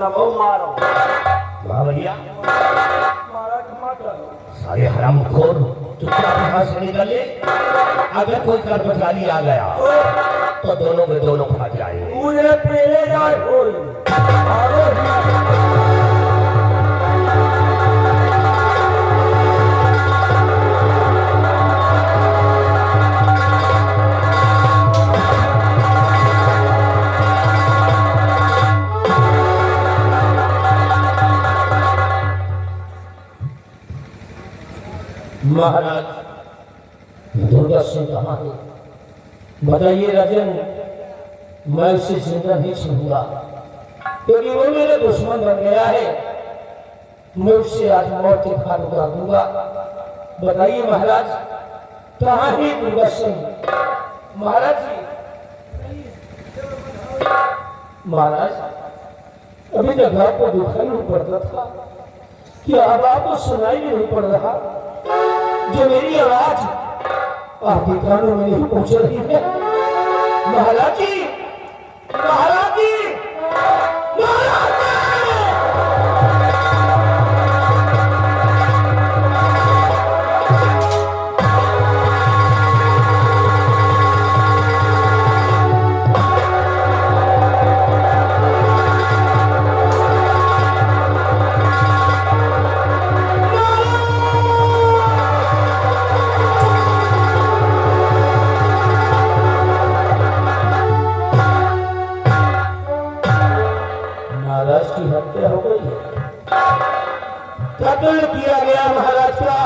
सबो मारो। वाह भैया, मारा टमाटर सारे हरामखोर चुपचाप यहाँ से निकले। अगर कोई कर्मचारी आ गया तो दोनों के दोनों खा जाएंगे। मुझे पहले जाए कोई मारो। महाराज दुर्गा सिंह कहाँ है? बताइए राजन, मैं उसे जिंदा नहीं छोड़ूंगा क्योंकि वो मेरा दुश्मन बन गया है। मैं उससे आज मौत के घाट उतार दूंगा। बताइए महाराज, कहाँ है दुर्गा सिंह? महाराज जी, महाराज अभी तक आपको दिखाई नहीं पड़ता था, क्या अब आपको सुनाई भी नहीं पड़ रहा? जो मेरी आवाज आपके कानों में नहीं पहुंच रही है? महाराज जी, महाराज जी, महाराज जी! महाराज की हत्या हो गई है, कत्ल किया गया महाराज का,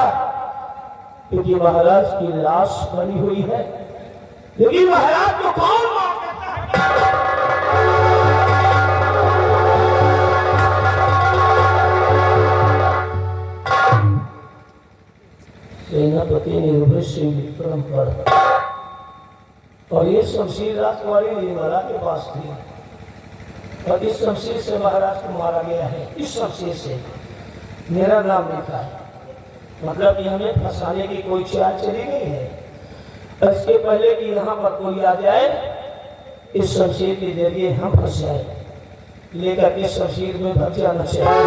क्योंकि महाराज की लाश बनी हुई है। लेकिन महाराज को कौन मार सकता है? सेनापति निर्भय सिंह विक्रम पर, और ये शमशीर राजकुमारी निर्मला के पास थी, और इस शमशीर से महाराज को मारा गया है। इस शमशीर से मेरा नाम लिखा है, मतलब कि हमें फंसाने की कोई चाल चली गई है। इसके पहले कि यहाँ पर कोई आ जाए, इस शमशीर के जरिए हम फंस जाए, लेकर इस शमशीर में भग जाना चाहिए।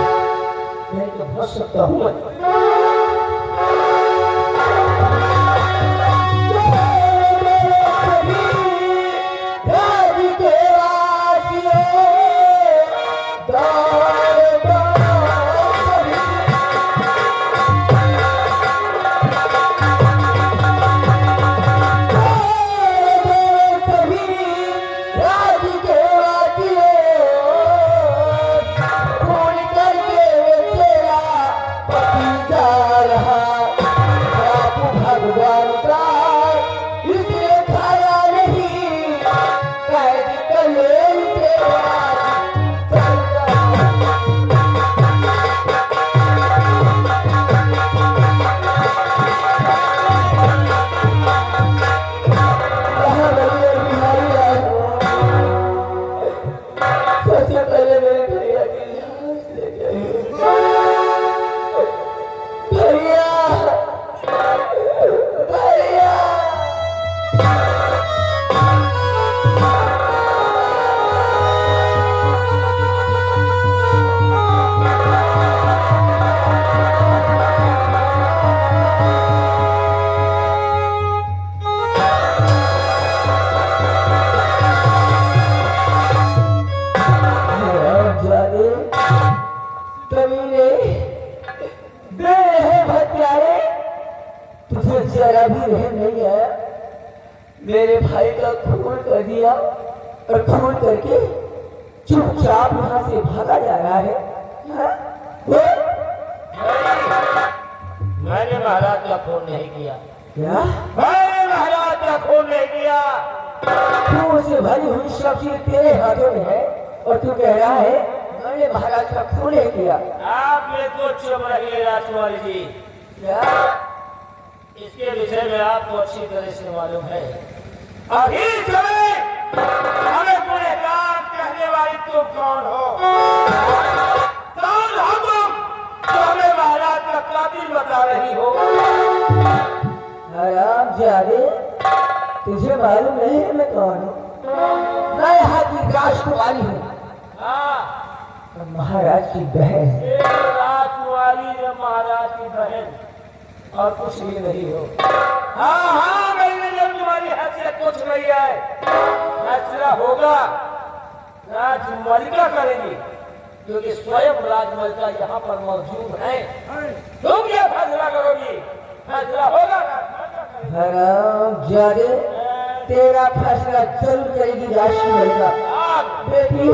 मैं तो फंस सकता हूँ। जरा भी रहम नहीं है। मेरे भाई का खून कर दिया और खून करके चुपचाप यहाँ से भागा जा रहा है। मैंने महाराज का खून नहीं किया। क्या? मैंने महाराज का खून नहीं किया। तू उसे भरी हुई शमशीर तेरे हाथों में है और तू कह रहा है मैंने महाराज का खून नहीं किया। आप ये तो चुप रहिए राजकुमारी जी। क्या? इसके विषय में आपको अच्छी तरह से मालूम है। अभी चले हमें गुनहगार कहने वाली तुम कौन हो? कौन हो तुम जो हमें महाराज का कातिल बता रही हो? आराम जाने, तुझे मालूम नहीं है मैं कौन हूँ? मैं यहाँ की राजकुमारी हूँ। हाँ, और तू कह रहा है मैंने महाराज का खून नहीं किया। क्या? महाराज की बहन ये राजकुमारी या महाराज की बहन और कुछ भी नहीं हो। हाँ हाँ मेरी नजर तुम्हारी हैसियत कुछ नहीं है। फैसला होगा राजमलिका करेगी, क्योंकि स्वयं राजमलिका यहाँ पर मौजूद है। तुम क्या फैसला करोगी? फैसला होगा हराम जादे, तेरा फैसला जरूर करेगी राजमलिका। बेटी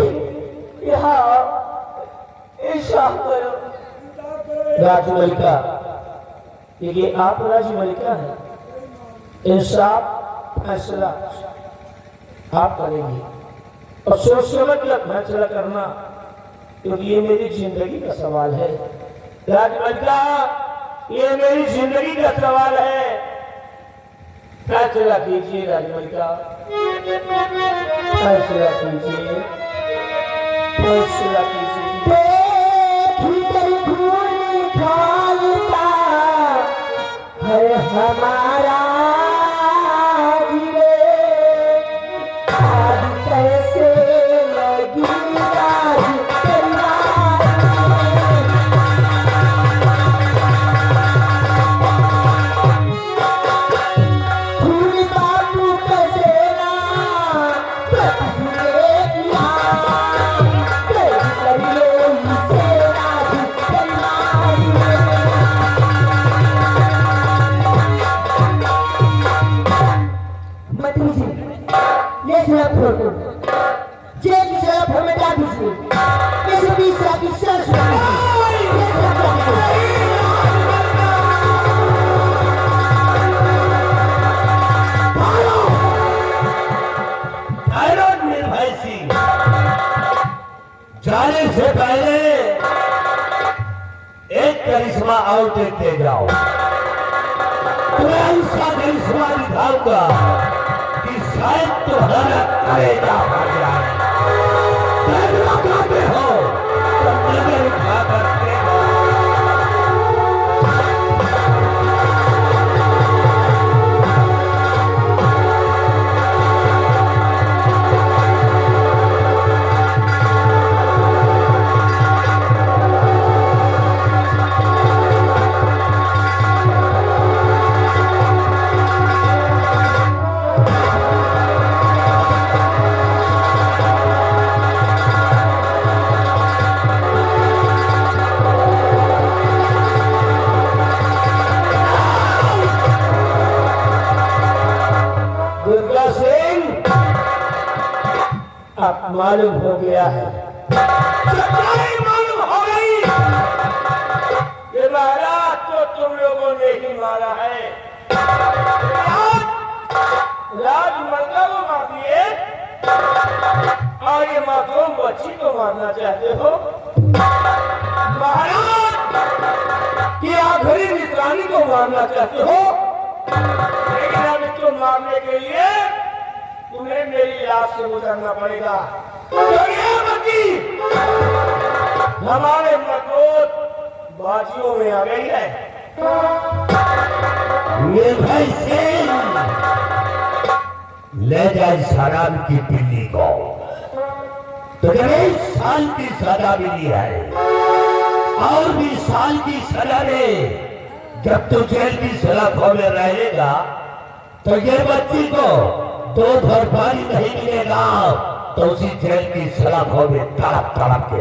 यहाँ इंसाफ करो। राजमलिका, ये आप राजमलिका है, इंसाफ फैसला आप करेंगी और सोच समझ कर फैसला करना, क्योंकि ये मेरी जिंदगी का सवाल है। राजमलिका, ये मेरी जिंदगी का सवाल है, फैसला कीजिए राजमलिका, फैसला कीजिए, फैसला कीजिए। है हमारा जिले, आज कैसे लगी राज फूल बाबू कसेरा जाने से पहले एक करिश्मा और देखते जाओ। तुम्हें उसका करिश्मा दिखाऊंगा कि शायद तुम्हारा कलेजा भर जाए। कहते हो तो नजर उठा करते हो। मालूम हो गया है, सच्चाई मालूम हो गई। ये महाराज तो तुम लोगों ने ही मारा है। राजमलिका को मार दिए और ये मासूम बच्ची को मारना चाहते हो। महाराज की आखिरी निशानी को मारना चाहते हो, लेकिन अब इसको मारने के लिए तुम्हें मेरी लाश से गुजरना पड़ेगा। तो ये बच्ची हमारे मजबूत बाजियों में आ गई है। ये भाई सिंह ले जाए शराब की पिल्ली को। तो 20 साल की सजा मिली है और 20 साल की सजा में जब तू जेल की सलाखों में रहेगा तो ये बच्ची को 2 भर पानी नहीं मिलेगा, तो उसी जेल की सलाखों में तड़प तड़प के।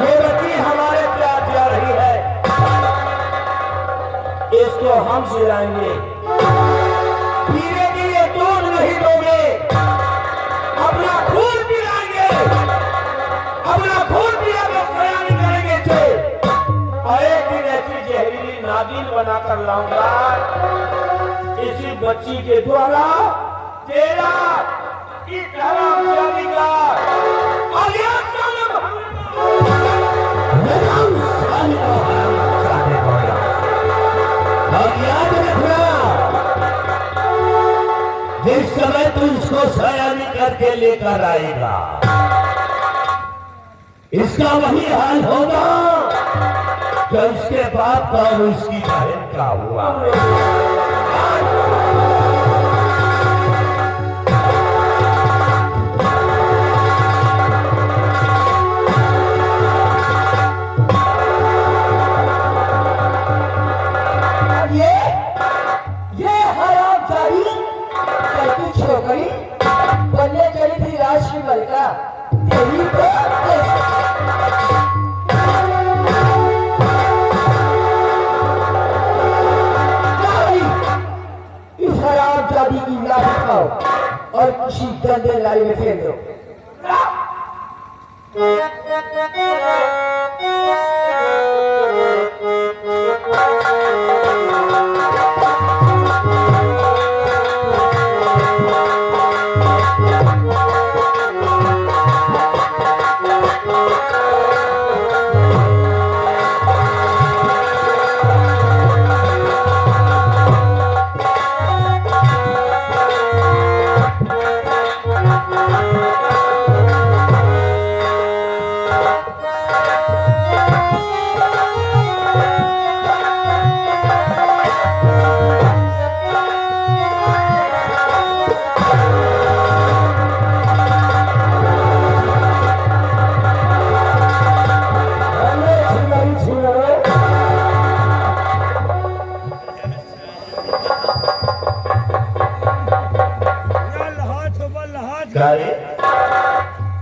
ये बच्ची हमारे प्यार जा रही है, इसको हम सिलाएंगे। पीने के लिए दूध नहीं दोगे, अपना खून पिलाएंगे, अपना खून पिला कर सयानी करेंगे थे। और एक दिन ऐसी जहरीली नागिन बनाकर लाऊंगा इसी बच्ची के द्वारा तेरा इस हरामजादी का और याद रखना, जिस समय तू इसको सयानी करके लेकर आएगा, इसका वही हाल होगा जो इसके बाप का और इसकी बहन का हुआ। पक्षी गंदे लाई में फेंक दो।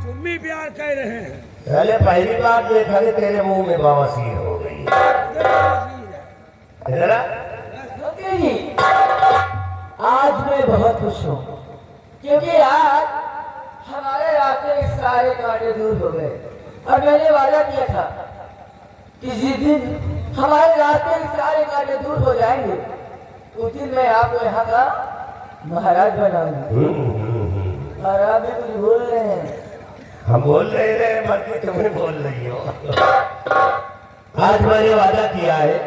तुम्ही प्यार कह रहे हैं। पहले पहली बार देखा कि तेरे मुंह में बवासीर हो गई। इधर आ। जी, आज मैं बहुत खुश हूँ क्योंकि आज हमारे रास्ते के सारे कांटे दूर हो गए और मैंने वादा किया था कि जिस दिन हमारे रास्ते के सारे कांटे दूर हो जाएंगे उस दिन मैं आपको यहाँ का महाराज बनाऊंगा। और आप भी कुछ बोल रहे हैं। हम बोल रहे थे बल्कि तुम्हें बोल रही हो। आज मैंने वादा किया है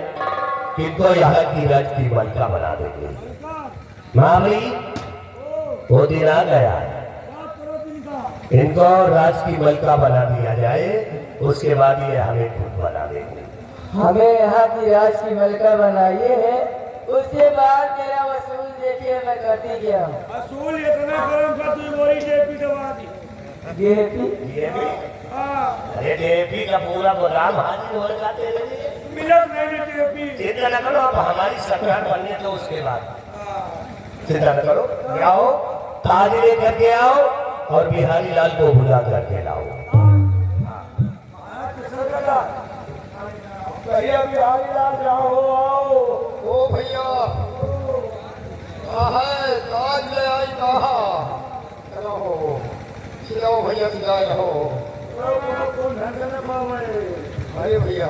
कि इनको यहाँ की राज की मलिका बना देंगे। महाबली वो दिन आ गया, इनको राज की मलिका बना दिया जाए, उसके बाद ये हमें खुद बना देंगे। हमें यहाँ की राज की मलिका बनाइए है, उसके बाद मेरा वसूल देखिए मैं करती क्या हूँ। असूल इतना गरम कर तू वही जेपी दबा दी। जेपी? अरे जेपी का पूरा गोदाम हाजिर हो जाते रहे। मिलत नहीं जेपी। चिंता न करो, अब हमारी सरकार बनने तो उसके बाद चिंता न करो। जाओ ताज लेकर के आओ और बिहारी लाल को बुला करके लाओ। भैया बिहारी लाल जाओ आओ। ओ भैया ताज ले आई कहा रहो, खिलाओ भैया खिलाए रहो। अरे भैया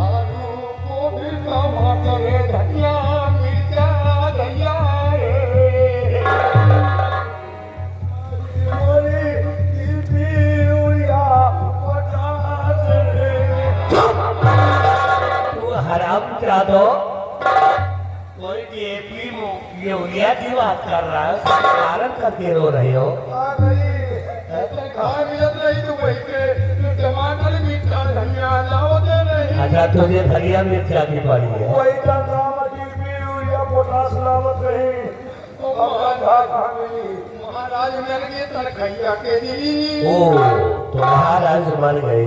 आलू गोभी टमाटर धनिया मिर्चा धनिया हराम दो कोई जेपी यूरिया की बात कर रहा है, कारण करके रो रहे हो। आ गई खाए मिलत रही तो वही के टमाटर मीठा धनिया लाओ दे रही। अच्छा तुझे धनिया मिर्चा की पड़ी है। वही का काम डीपी यूरिया पोटास लावत रहे। महाराज मिल गए तनखैया के दी। ओ तो महाराज मान गए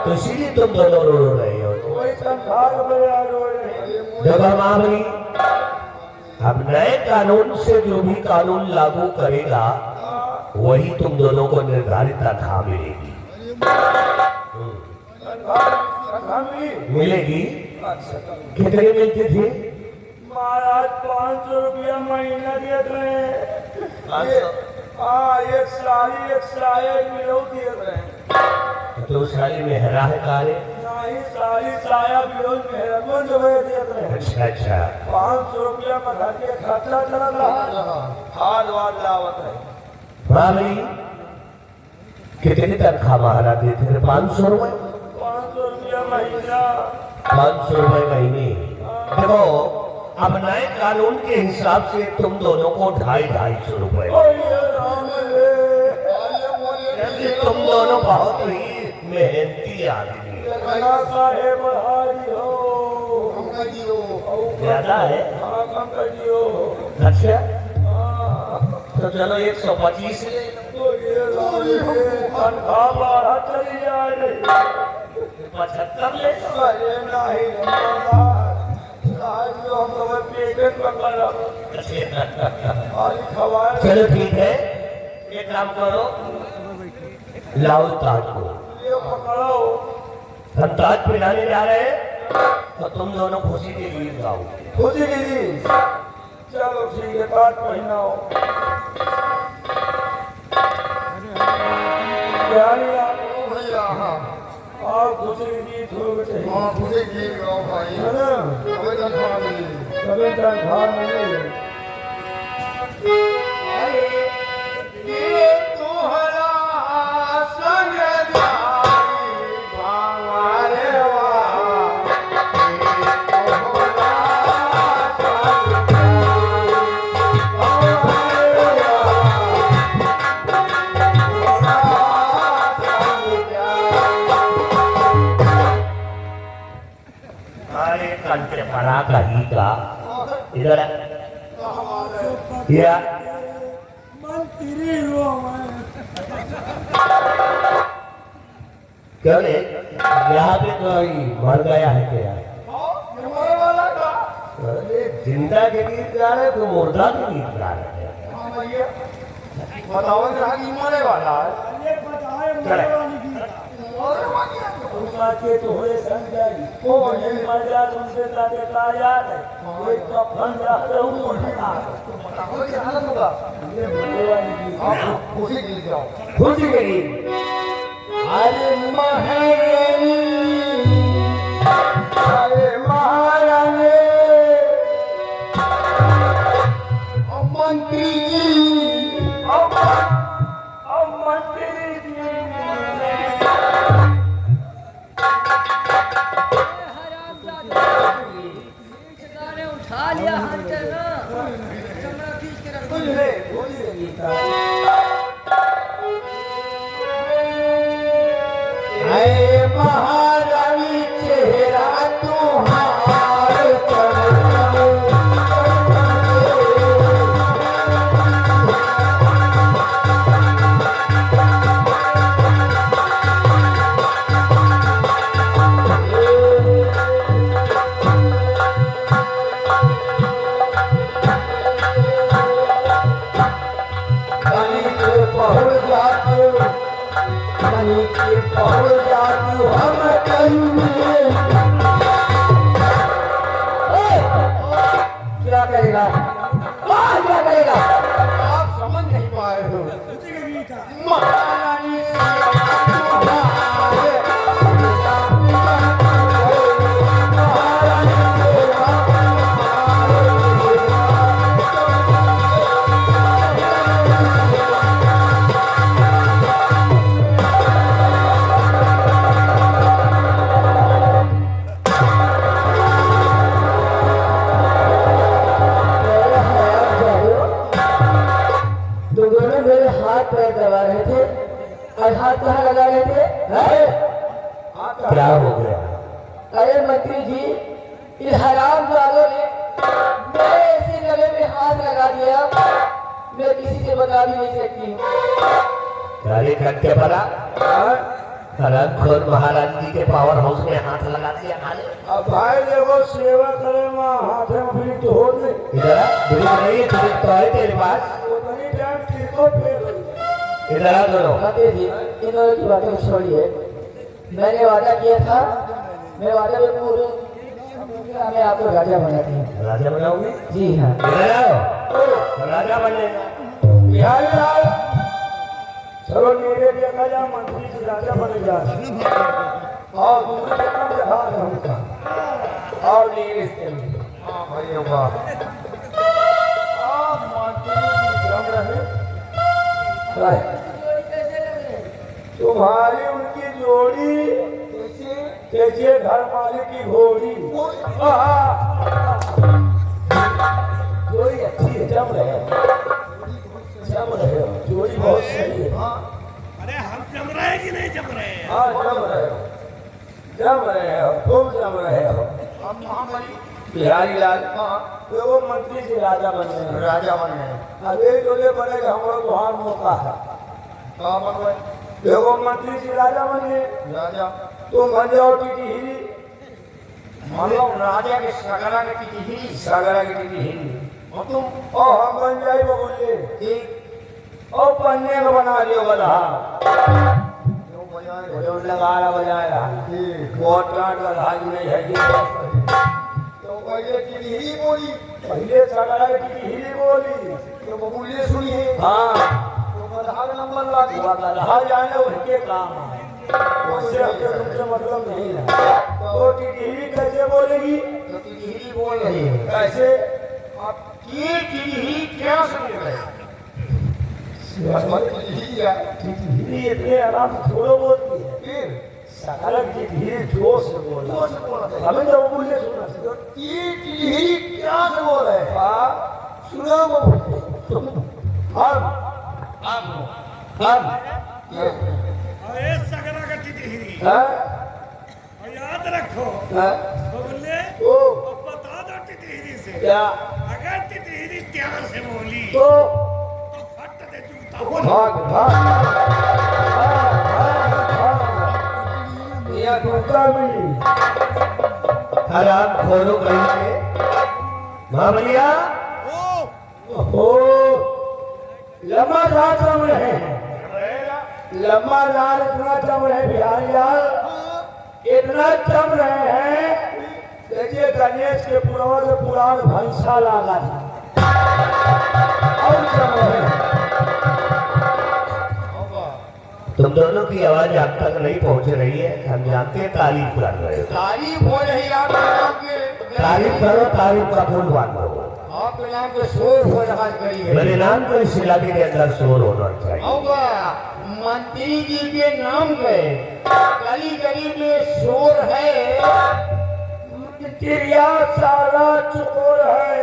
तो इसीलिए तुम दोनों रो रहे हो। वही तनख्वाह में आ रहे। देखो महाबली, अब नए कानून से जो भी कानून लागू करेगा वही तुम दोनों को निर्धारित तनख्वाह मिलेगी। मिलेगी। कितने मिलती थी? महाराज 500 रुपया महीना देते रहे। एक साड़ी मिलो देते रहे। तो सारी मेहरा है कारे? नहीं साड़ी साया मिलो मेहरबान जो है देते रहे। अच्छा अच्छा। 500 रुपया में घर के खर्चा चला रहा। खाद वाद लावत है। महाबली कितनी तनख्वाह महाराज देते थे? 500 रुपए। 500 रुपया महीना। 500 रुपए महीने। देखो अब नए कानून के हिसाब से तुम दोनों को 250-250 रुपए। तुम दोनों बहुत ही मेहनती आदमी ज्यादा है। अच्छा तो चलो 125 ले लो। 75 ले लो। चलो ठीक है, एक काम करो, लाओ ताज को। हम ताज पहनाने जा रहे हैं। तो तुम दोनों खुशी के गीत गाओ। खुशी की जी चलो ठीक है काट पहनाओ बिहारी लाल भैया हाँ और खुशी की गीत हो चाहिए हाँ खुशी की गाओ भाई है ना अबे तनख्वाह मिली कभी तनख्वाह मिली ये तोहरा संग जाई भांगारे अरे कंटे पड़ा कहीं का इधर या मंत्री हो क्या रे यहाँ पे कोई मर गया है क्या? हमारे वाला का अरे जिंदा के गीत गा रहे तो मुर्दा के गीत गा रहे हैं। हाँ भैया बताओ जरा कि मरे वाला है ये बताए चले। मरे वाली है उनका के तो होए संजय वो ये मर जा तुमसे ताके का याद है कोई कफन रखते हूँ उठा बताओ कि हालत होगा ये मरने वाली की आप खुशी की जाओ खुशी के गीत अरे महारानी अरे महारानी मंत्री जी अब मंत्री जी उठा लिया हाथ से ना कमरा खींच के रख दिया। है महारानी चेहरा तुम्हार पहुँच जाते कहीं के पहुँच जाती हम कहीं क्या करेगा क्या करेगा आप समझ नहीं पाए हो महारानी तो दोनों मेरे हाथ पैर दबा रहे थे और हाथ कहाँ लगा रहे थे हैं? क्या हो गया? अरे मंत्री जी इस हराम जालों ने मेरे ऐसे गले में हाथ लगा दिया मैं किसी से बता भी नहीं सकती हूँ। अरे कंटे पड़ा खुद महाराज जी के पावर हाउस में हाथ लगा दिया खाली। अब भाई देखो सेवा करे माँ हाथ में भी तो हो नहीं इधर आ, ब्रिज नहीं है तो है तेरे पास। उतनी टाइम किसको फेर इधर आ दोनों। मंत्री जी इन दोनों की बातें को छोड़िए मैंने वादा किया था मैं वादा में पूरे मैं आपको राजा बनाती हूँ। राजा बनाओगे? जी हाँ इधर आओ राजा बने। बिहारी लाल चलो मेरे देखा जा मंत्री जी राजा बने जा और दूसरे काम दिखा दे हमका और नील इसके लिए हाँ भैया वाह आप मंत्री जी जम रहे तुम्हारी उनकी जोड़ी कैसे घर मालिक की घोड़ी जोड़ी अच्छी है जम रहे हो जोड़ी बहुत सही है अरे हम जम रहे हैं कि नहीं जम रहे हैं? हाँ जम रहे हो खूब जम रहे हो अब महाबली बिहारी लाल तो वो मंत्री जी राजा बन रहे हैं राजा बन गए अब एक जोड़े बनेगा हम लोग वहाँ मौका है कहाँ बन गए देखो मंत्री जी राजा बन गए राजा तुम बन जाओ टीटी हिरी मतलब राजा के सगरा के टिकही सागरा की टीटी हिरी और तुम और हम बन जाए बबुल्ले ठीक और पन्ने को बना दियो गधा क्यों बजाए जो नगाड़ा बजाया ठीक कोट काट का धाज नहीं है ये तो पहले टिटहिरी बोली पहले सगड़ा की हिली बोली तो बबुलिए सुनी है हाँ तो गधा का नंबर लागी वो गधा जाने उनके काम है उससे अपने तुमसे मतलब नहीं है तो टिटहिरी कैसे बोलेगी तो टिटहिरी बोल रही है कैसे आप की टिटहिरी क्या सुन रहे टिटहिरी है टिटहिरी इतने आराम से थोड़ा बोलती है फिर सगड़ा की धीरे जोर से बोल जोर से बोल रहे हमें तो बोलिए सुना तो टिटहिरी क्या से बोल रहे सुना हम अरे सगरा का टिटहिरी हाँ और याद रखो हाँ बोले ओ अब बता दो टिटहिरी से क्या अगर टिटहिरी प्यार से बोली तो तो फट दे जूता भाग भाग यह दूसरा मिली हराम खोरो कहीं के मामलिया ओ लम्बा लाल चम रहे लम्बा लाल इतना चम रहे बिहारी लाल इतना चम रहे हैं देखिए गणेश के पुराण से पुराण भैंसा लागा था और चम रहे हैं तुम दोनों की आवाज अब तक नहीं पहुंच रही है हम जानते हैं तारीफ कर रहे हो तारीफ हो रही है आपके तारीफ करो तारीफ का फूल बांधो आपके नाम पे शोर हो रहा है करी मेरे नाम को इस इलाके के अंदर शोर होना चाहिए होगा मंत्री जी के नाम पे गली गली में शोर है चिड़िया साला चोर है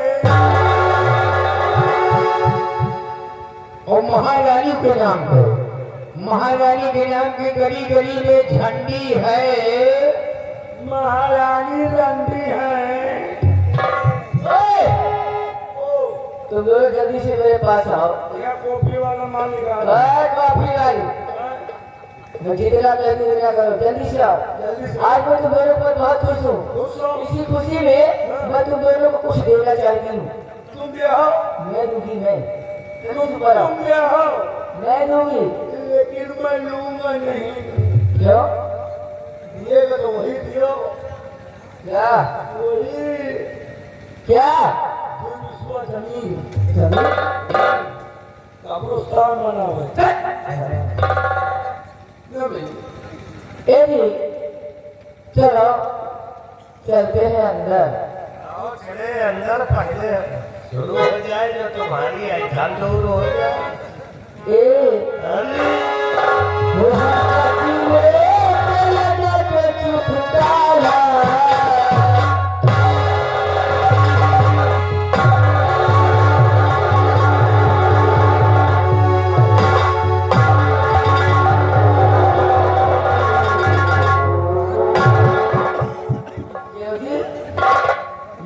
और महारानी के नाम पे महारानी के नाम पे गली गली में झंडी है महारानी रंडी है तुम लोग जल्दी से मेरे पास आओ यह कॉफी वाला मालिक आ कॉफी लाई मैं जितना कहती उतना करो जल्दी से आओ आज मैं तुम दोनों पर बहुत खुश हूँ इसी खुशी में मैं तुम दोनों को कुछ देना चाहती हूँ तुम भी आओ मैं दूंगी मैं तुम पर आओ तुम भी आओ मैं दूंगी लेकिन मैं लूंगा नहीं क्यों दिएगा तो वही दियो क्या वही क्या जो विश्व जमीन जमीन कब्रिस्तान बना हुआ ए जी चलो चलते हैं अंदर आओ चले अंदर पहले शुरू हो जाए जो तुम्हारी ऐसा दूर हो जाए वो हाथी में लगा के चुप डाला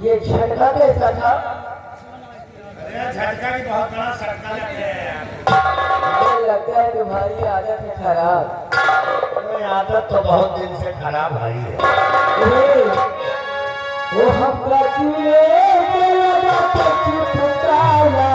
ये झटका कैसा था अरे झटका भी बहुत बड़ा सटका लगता है मुझे लगता है तुम्हारी आदत है खराब मेरी आदत तो बहुत दिन से खराब आई है वो हम लगा के चुप डाला